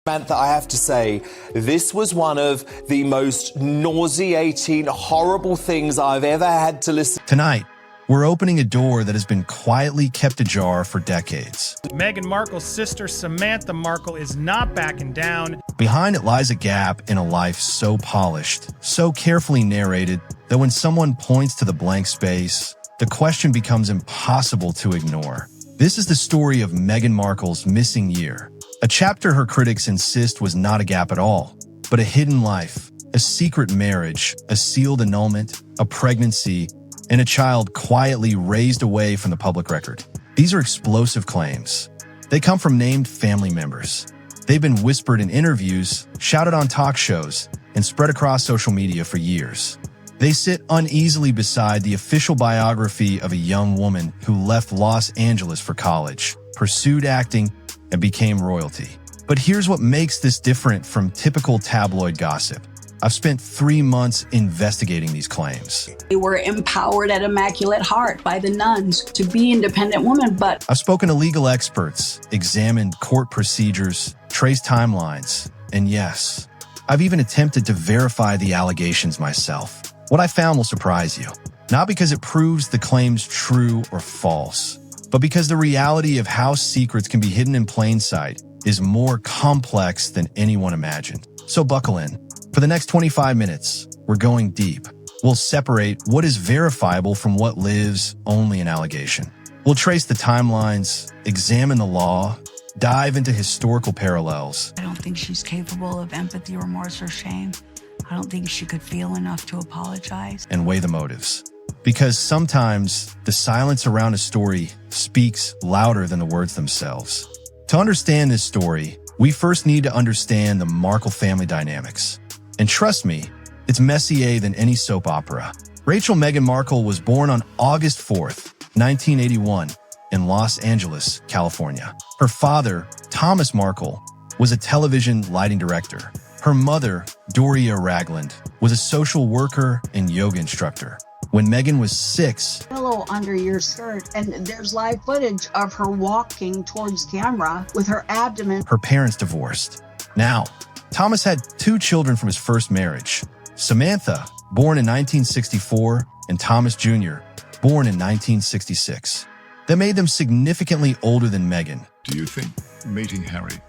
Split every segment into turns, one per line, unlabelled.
Samantha, I have to say, this was one of the most nauseating, horrible things I've ever had to listen to.
Tonight, we're opening a door that has been quietly kept ajar for decades.
Meghan Markle's sister, Samantha Markle, is not backing down.
Behind it lies a gap in a life so polished, so carefully narrated, that when someone points to the blank space, the question becomes impossible to ignore. This is the story of Meghan Markle's missing year. A chapter her critics insist was not a gap at all, but a hidden life, a secret marriage, a sealed annulment, a pregnancy, and a child quietly raised away from the public record. These are explosive claims. They come from named family members. They've been whispered in interviews, shouted on talk shows, and spread across social media for years. They sit uneasily beside the official biography of a young woman who left Los Angeles for college, pursued acting, and became royalty. But here's what makes this different from typical tabloid gossip. I've spent 3 months investigating these claims.
They were empowered at Immaculate Heart by the nuns to be independent women, but
I've spoken to legal experts, examined court procedures, traced timelines, and yes, I've even attempted to verify the allegations myself. What I found will surprise you, not because it proves the claims true or false, but because the reality of how secrets can be hidden in plain sight is more complex than anyone imagined. So buckle in. For the next 25 minutes, we're going deep. We'll separate what is verifiable from what lives only in allegation. We'll trace the timelines, examine the law, dive into historical parallels.
I don't think she's capable of empathy, remorse, or shame. I don't think she could feel enough to apologize.
And weigh the motives. Because sometimes the silence around a story speaks louder than the words themselves. To understand this story, we first need to understand the Markle family dynamics. And trust me, it's messier than any soap opera. Rachel Meghan Markle was born on August 4th, 1981, in Los Angeles, California. Her father, Thomas Markle, was a television lighting director. Her mother, Doria Ragland, was a social worker and yoga instructor. When Meghan was 6,
pillow under your skirt, and there's live footage of her walking towards camera with her abdomen.
her parents divorced. Now, Thomas had 2 children from his first marriage, Samantha, born in 1964, and Thomas Jr., born in 1966. That made them significantly older than Meghan.
Do you think meeting Harry,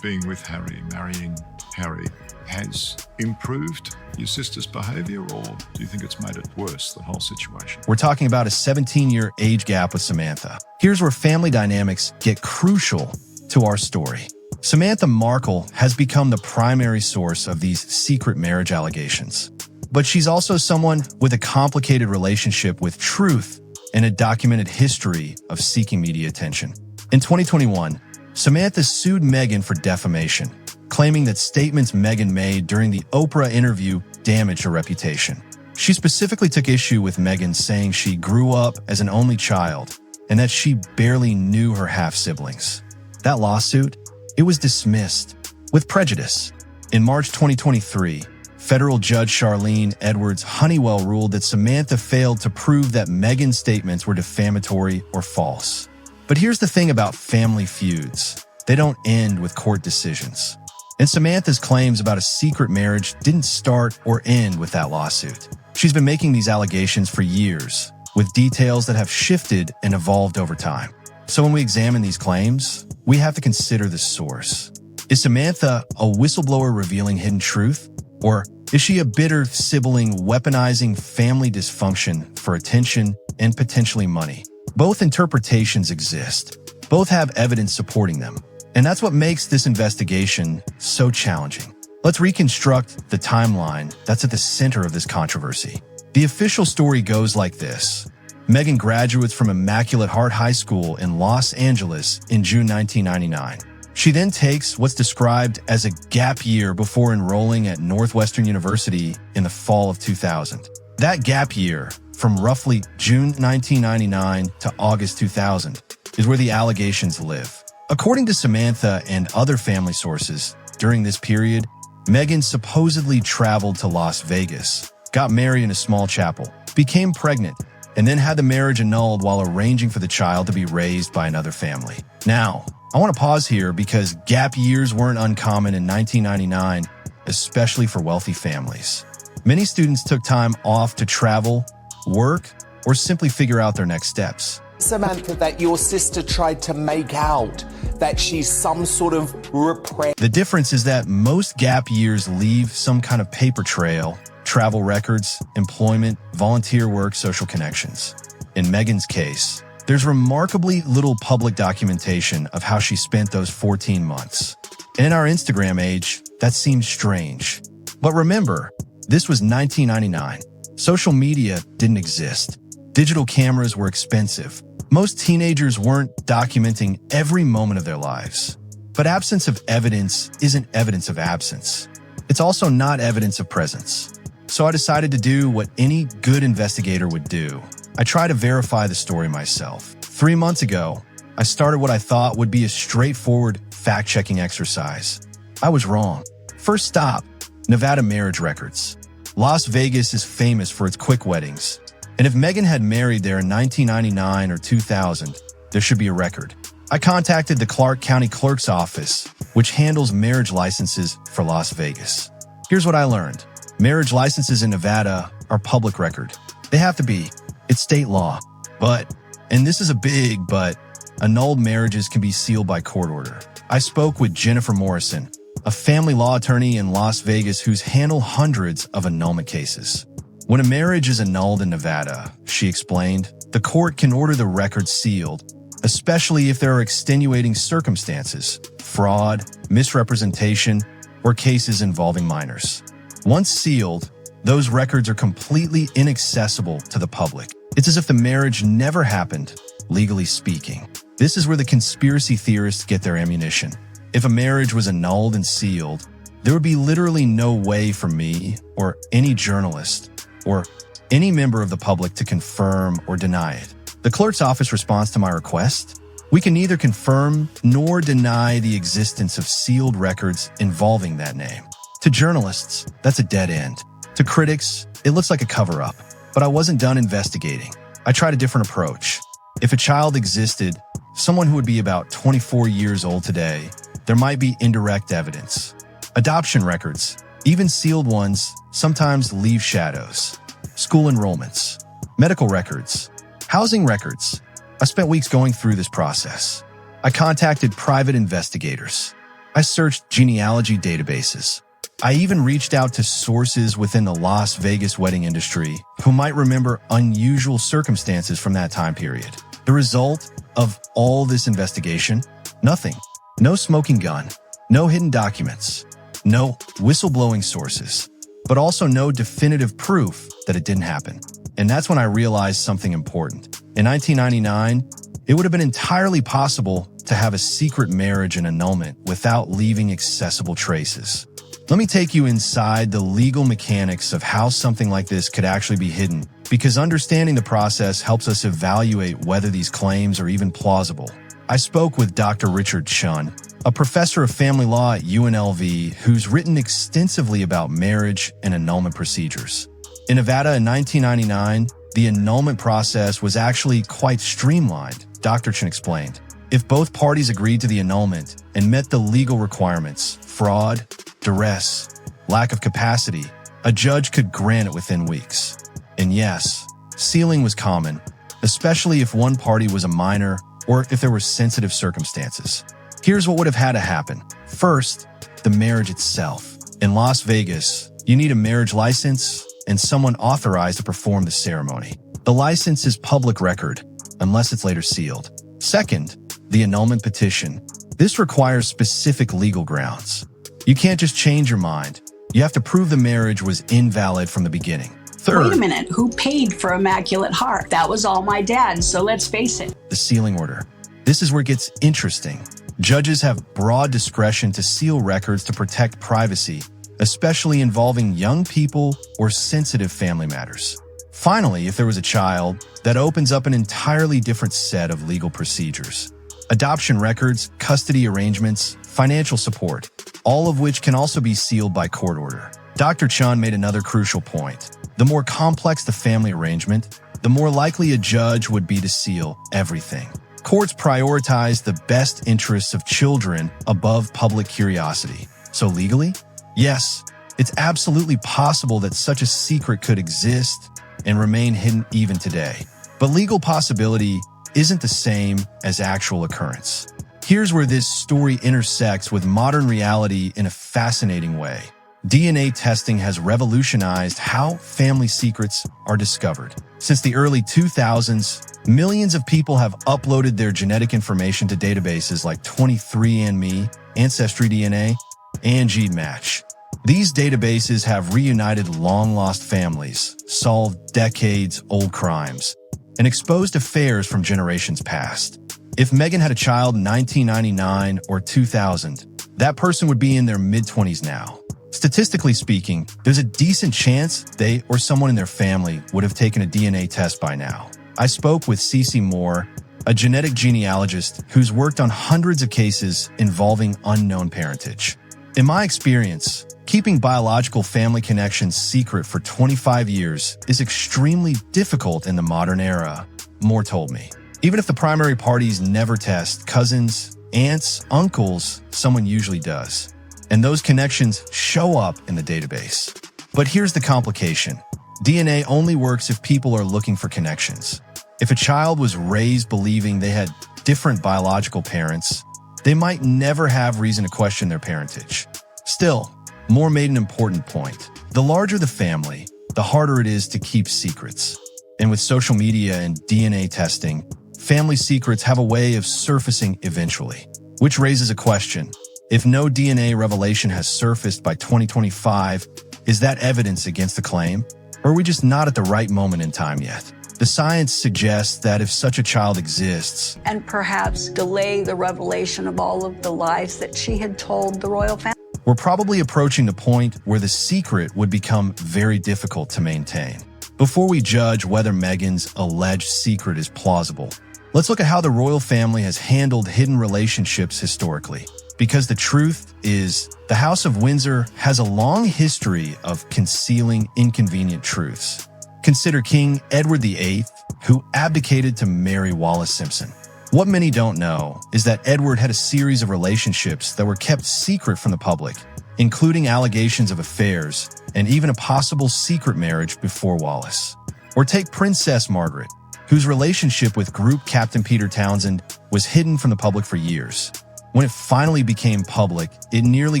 being with Harry, marrying Harry, has improved your sister's behavior, or do you think it's made it worse, the whole situation?
We're talking about a 17-year age gap with Samantha. Here's where family dynamics get crucial to our story. Samantha Markle has become the primary source of these secret marriage allegations. But she's also someone with a complicated relationship with truth and a documented history of seeking media attention. In 2021, Samantha sued Meghan for defamation, claiming that statements Meghan made during the Oprah interview damaged her reputation. She specifically took issue with Meghan saying she grew up as an only child and that she barely knew her half-siblings. That lawsuit, it was dismissed with prejudice. In March 2023, federal judge Charlene Edwards Honeywell ruled that Samantha failed to prove that Meghan's statements were defamatory or false. But here's the thing about family feuds. They don't end with court decisions. And Samantha's claims about a secret marriage didn't start or end with that lawsuit. She's been making these allegations for years, with details that have shifted and evolved over time. So when we examine these claims, we have to consider the source. Is Samantha a whistleblower revealing hidden truth? Or is she a bitter sibling weaponizing family dysfunction for attention and potentially money? Both interpretations exist. Both have evidence supporting them. And that's what makes this investigation so challenging. Let's reconstruct the timeline that's at the center of this controversy. The official story goes like this. Meghan graduates from Immaculate Heart High School in Los Angeles in June 1999. She then takes what's described as a gap year before enrolling at Northwestern University in the fall of 2000. That gap year, from roughly June 1999 to August 2000, is where the allegations live. According to Samantha and other family sources, during this period, Meghan supposedly traveled to Las Vegas, got married in a small chapel, became pregnant, and then had the marriage annulled while arranging for the child to be raised by another family. Now, I want to pause here because gap years weren't uncommon in 1999, especially for wealthy families. Many students took time off to travel, work, or simply figure out their next steps.
Samantha, that your sister tried to make out that she's some sort of repressed.
The difference is that most gap years leave some kind of paper trail, travel records, employment, volunteer work, social connections. In Meghan's case, there's remarkably little public documentation of how she spent those 14 months. And in our Instagram age, that seems strange. But remember, this was 1999. Social media didn't exist. Digital cameras were expensive. Most teenagers weren't documenting every moment of their lives. But absence of evidence isn't evidence of absence. It's also not evidence of presence. So I decided to do what any good investigator would do. I tried to verify the story myself. 3 months ago, I started what I thought would be a straightforward fact-checking exercise. I was wrong. First stop, Nevada marriage records. Las Vegas is famous for its quick weddings. And if Meghan had married there in 1999 or 2000, there should be a record. I contacted the Clark County Clerk's office, which handles marriage licenses for Las Vegas. Here's what I learned. Marriage licenses in Nevada are public record. They have to be. It's state law. But, and this is a big but, annulled marriages can be sealed by court order. I spoke with Jennifer Morrison, a family law attorney in Las Vegas who's handled hundreds of annulment cases. When a marriage is annulled in Nevada, she explained, the court can order the record sealed, especially if there are extenuating circumstances, fraud, misrepresentation, or cases involving minors. Once sealed, those records are completely inaccessible to the public. It's as if the marriage never happened, legally speaking. This is where the conspiracy theorists get their ammunition. If a marriage was annulled and sealed, there would be literally no way for me or any journalist or any member of the public to confirm or deny it. The clerk's office responds to my request. We can neither confirm nor deny the existence of sealed records involving that name. To journalists, that's a dead end. To critics, it looks like a cover-up. But I wasn't done investigating. I tried a different approach. If a child existed, someone who would be about 24 years old today, there might be indirect evidence. Adoption records, even sealed ones, sometimes leave shadows. School enrollments, medical records, housing records. I spent weeks going through this process. I contacted private investigators. I searched genealogy databases. I even reached out to sources within the Las Vegas wedding industry who might remember unusual circumstances from that time period. The result of all this investigation? Nothing. No smoking gun, no hidden documents, no whistleblowing sources, but also no definitive proof that it didn't happen. And that's when I realized something important. In 1999, it would have been entirely possible to have a secret marriage and annulment without leaving accessible traces. Let me take you inside the legal mechanics of how something like this could actually be hidden, because understanding the process helps us evaluate whether these claims are even plausible. I spoke with Dr. Richard Chun, a professor of family law at UNLV who's written extensively about marriage and annulment procedures. In Nevada in 1999, the annulment process was actually quite streamlined, Dr. Chun explained. If both parties agreed to the annulment and met the legal requirements, fraud, duress, lack of capacity, a judge could grant it within weeks. And yes, sealing was common, especially if one party was a minor or if there were sensitive circumstances. Here's what would have had to happen. First, the marriage itself. In Las Vegas, you need a marriage license and someone authorized to perform the ceremony. The license is public record, unless it's later sealed. Second, the annulment petition. This requires specific legal grounds. You can't just change your mind. You have to prove the marriage was invalid from the beginning. Third,
wait a minute, who paid for Immaculate Heart? That was all my dad, so let's face it.
the sealing order. This is where it gets interesting. Judges have broad discretion to seal records to protect privacy, especially involving young people or sensitive family matters. Finally, if there was a child, that opens up an entirely different set of legal procedures. Adoption records, custody arrangements, financial support, all of which can also be sealed by court order. Dr. Chun made another crucial point. The more complex the family arrangement, the more likely a judge would be to seal everything. Courts prioritize the best interests of children above public curiosity. So legally, yes, it's absolutely possible that such a secret could exist and remain hidden even today. But legal possibility isn't the same as actual occurrence. Here's where this story intersects with modern reality in a fascinating way. DNA testing has revolutionized how family secrets are discovered. Since the early 2000s, millions of people have uploaded their genetic information to databases like 23andMe, Ancestry DNA, and GeneMatch. These databases have reunited long-lost families, solved decades-old crimes, and exposed affairs from generations past. If Meghan had a child in 1999 or 2000, that person would be in their mid-20s now. Statistically speaking, there's a decent chance they or someone in their family would have taken a DNA test by now. I spoke with Cece Moore, a genetic genealogist who's worked on hundreds of cases involving unknown parentage. In my experience, keeping biological family connections secret for 25 years is extremely difficult in the modern era, Moore told me. Even if the primary parties never test, cousins, aunts, uncles, someone usually does. And those connections show up in the database. But here's the complication. DNA only works if people are looking for connections. If a child was raised believing they had different biological parents, they might never have reason to question their parentage. Still, Moore made an important point. The larger the family, the harder it is to keep secrets. And with social media and DNA testing, family secrets have a way of surfacing eventually. Which raises a question. If no DNA revelation has surfaced by 2025, is that evidence against the claim? Or are we just not at the right moment in time yet? The science suggests that if such a child exists,
and perhaps delay the revelation of all of the lies that she had told the royal family.
we're probably approaching the point where the secret would become very difficult to maintain. Before we judge whether Meghan's alleged secret is plausible, let's look at how the royal family has handled hidden relationships historically. Because the truth is, the House of Windsor has a long history of concealing inconvenient truths. Consider King Edward VIII, who abdicated to marry Wallis Simpson. What many don't know is that Edward had a series of relationships that were kept secret from the public, including allegations of affairs and even a possible secret marriage before Wallis. Or take Princess Margaret, whose relationship with Group Captain Peter Townsend was hidden from the public for years. When it finally became public, it nearly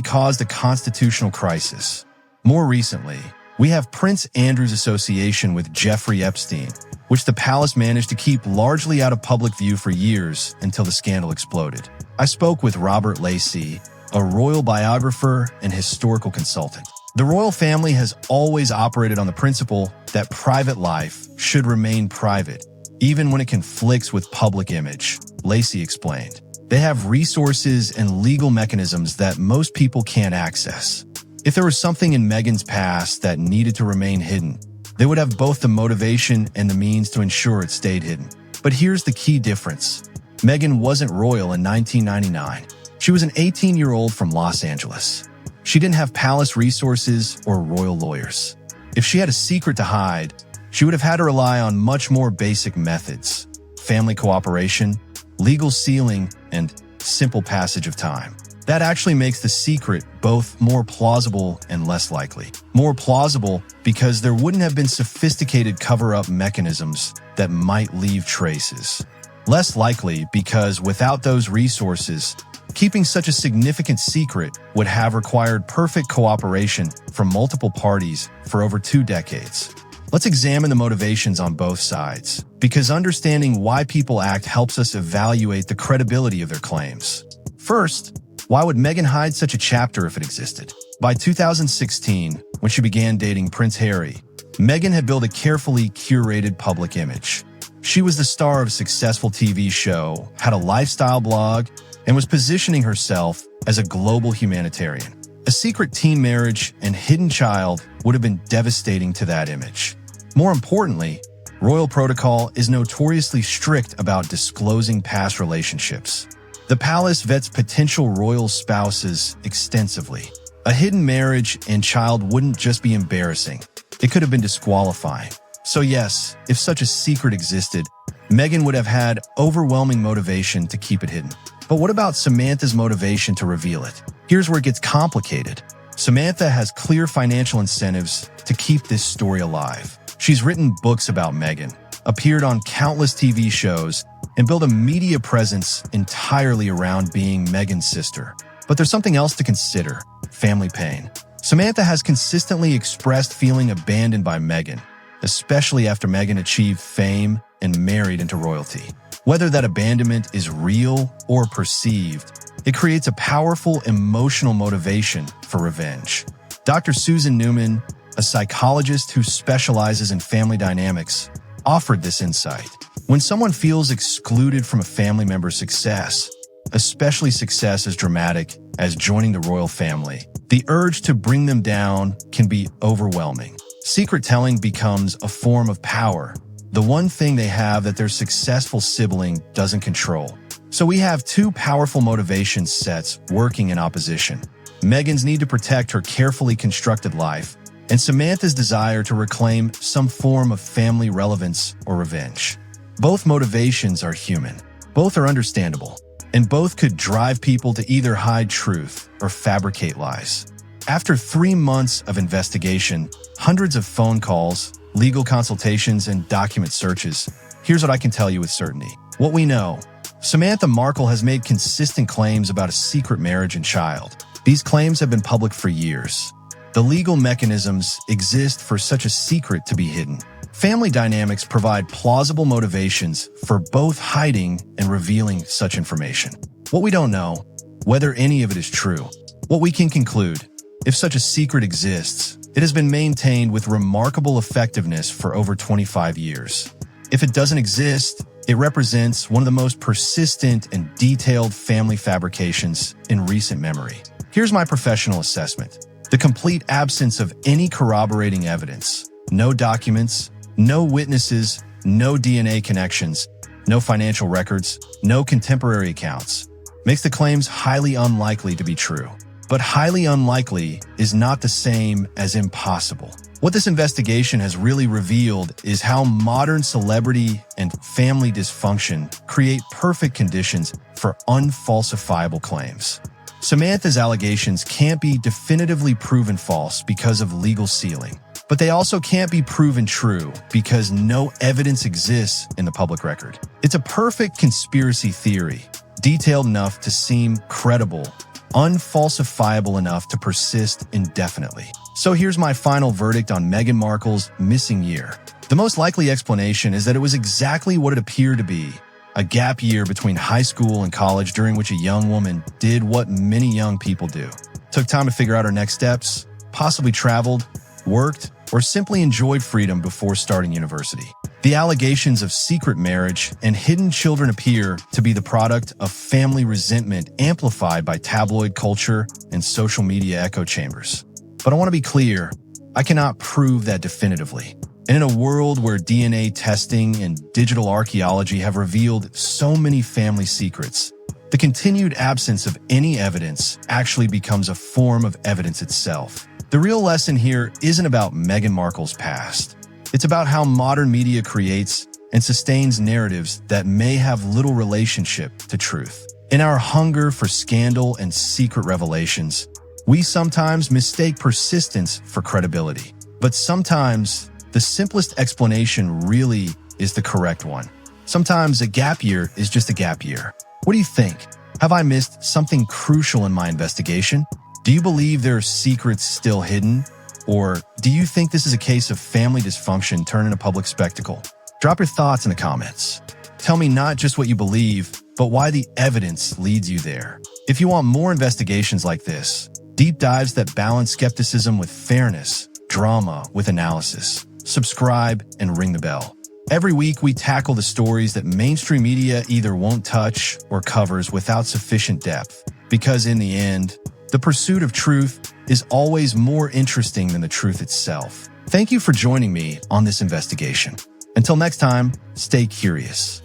caused a constitutional crisis. More recently, we have Prince Andrew's association with Jeffrey Epstein, which the palace managed to keep largely out of public view for years until the scandal exploded. I spoke with Robert Lacey, a royal biographer and historical consultant. The royal family has always operated on the principle that private life should remain private, even when it conflicts with public image, Lacey explained. They have resources and legal mechanisms that most people can't access. If there was something in Meghan's past that needed to remain hidden, they would have both the motivation and the means to ensure it stayed hidden. But here's the key difference. Meghan wasn't royal in 1999. She was an 18-year-old from Los Angeles. She didn't have palace resources or royal lawyers. If she had a secret to hide, she would have had to rely on much more basic methods: family cooperation, legal sealing, and simple passage of time. That actually makes the secret both more plausible and less likely. More plausible because there wouldn't have been sophisticated cover-up mechanisms that might leave traces. Less likely because without those resources, keeping such a significant secret would have required perfect cooperation from multiple parties for over 2 decades. Let's examine the motivations on both sides, because understanding why people act helps us evaluate the credibility of their claims. First, why would Meghan hide such a chapter if it existed? By 2016, when she began dating Prince Harry, Meghan had built a carefully curated public image. She was the star of a successful TV show, had a lifestyle blog, and was positioning herself as a global humanitarian. A secret teen marriage and hidden child would have been devastating to that image. More importantly, royal protocol is notoriously strict about disclosing past relationships. The palace vets potential royal spouses extensively. A hidden marriage and child wouldn't just be embarrassing, it could have been disqualifying. So yes, if such a secret existed, Meghan would have had overwhelming motivation to keep it hidden. But what about Samantha's motivation to reveal it? Here's where it gets complicated. Samantha has clear financial incentives to keep this story alive. She's written books about Meghan, appeared on countless TV shows, and built a media presence entirely around being Meghan's sister. But there's something else to consider: family pain. Samantha has consistently expressed feeling abandoned by Meghan, especially after Meghan achieved fame and married into royalty. Whether that abandonment is real or perceived, it creates a powerful emotional motivation for revenge. Dr. Susan Newman, a psychologist who specializes in family dynamics, offered this insight. When someone feels excluded from a family member's success, especially success as dramatic as joining the royal family, the urge to bring them down can be overwhelming. Secret telling becomes a form of power, the one thing they have that their successful sibling doesn't control. So we have two powerful motivation sets working in opposition: Meghan's need to protect her carefully constructed life, and Samantha's desire to reclaim some form of family relevance or revenge. Both motivations are human, both are understandable, and both could drive people to either hide truth or fabricate lies. After 3 months of investigation, hundreds of phone calls, legal consultations, and document searches, here's what I can tell you with certainty. What we know: Samantha Markle has made consistent claims about a secret marriage and child. These claims have been public for years. The legal mechanisms exist for such a secret to be hidden. Family dynamics provide plausible motivations for both hiding and revealing such information. What we don't know, whether any of it is true. What we can conclude: if such a secret exists, it has been maintained with remarkable effectiveness for over 25 years. If it doesn't exist, it represents one of the most persistent and detailed family fabrications in recent memory. Here's my professional assessment: the complete absence of any corroborating evidence, no documents, no witnesses, no DNA connections, no financial records, no contemporary accounts, makes the claims highly unlikely to be true. But highly unlikely is not the same as impossible. What this investigation has really revealed is how modern celebrity and family dysfunction create perfect conditions for unfalsifiable claims. Samantha's allegations can't be definitively proven false because of legal sealing, but they also can't be proven true because no evidence exists in the public record. It's a perfect conspiracy theory, detailed enough to seem credible, unfalsifiable enough to persist indefinitely. So here's my final verdict on Meghan Markle's missing year. The most likely explanation is that it was exactly what it appeared to be: a gap year between high school and college during which a young woman did what many young people do. Took time to figure out her next steps, possibly traveled, worked, or simply enjoyed freedom before starting university. The allegations of secret marriage and hidden children appear to be the product of family resentment amplified by tabloid culture and social media echo chambers. But I want to be clear, I cannot prove that definitively. And in a world where DNA testing and digital archaeology have revealed so many family secrets, the continued absence of any evidence actually becomes a form of evidence itself. The real lesson here isn't about Meghan Markle's past. It's about how modern media creates and sustains narratives that may have little relationship to truth. In our hunger for scandal and secret revelations, we sometimes mistake persistence for credibility. But sometimes the simplest explanation really is the correct one. Sometimes a gap year is just a gap year. What do you think? Have I missed something crucial in my investigation? Do you believe there are secrets still hidden? Or do you think this is a case of family dysfunction turned into a public spectacle? Drop your thoughts in the comments. Tell me not just what you believe, but why the evidence leads you there. If you want more investigations like this, deep dives that balance skepticism with fairness, drama with analysis, subscribe and ring the bell. Every week, we tackle the stories that mainstream media either won't touch or covers without sufficient depth. Because in the end, the pursuit of truth is always more interesting than the truth itself. Thank you for joining me on this investigation. Until next time, stay curious.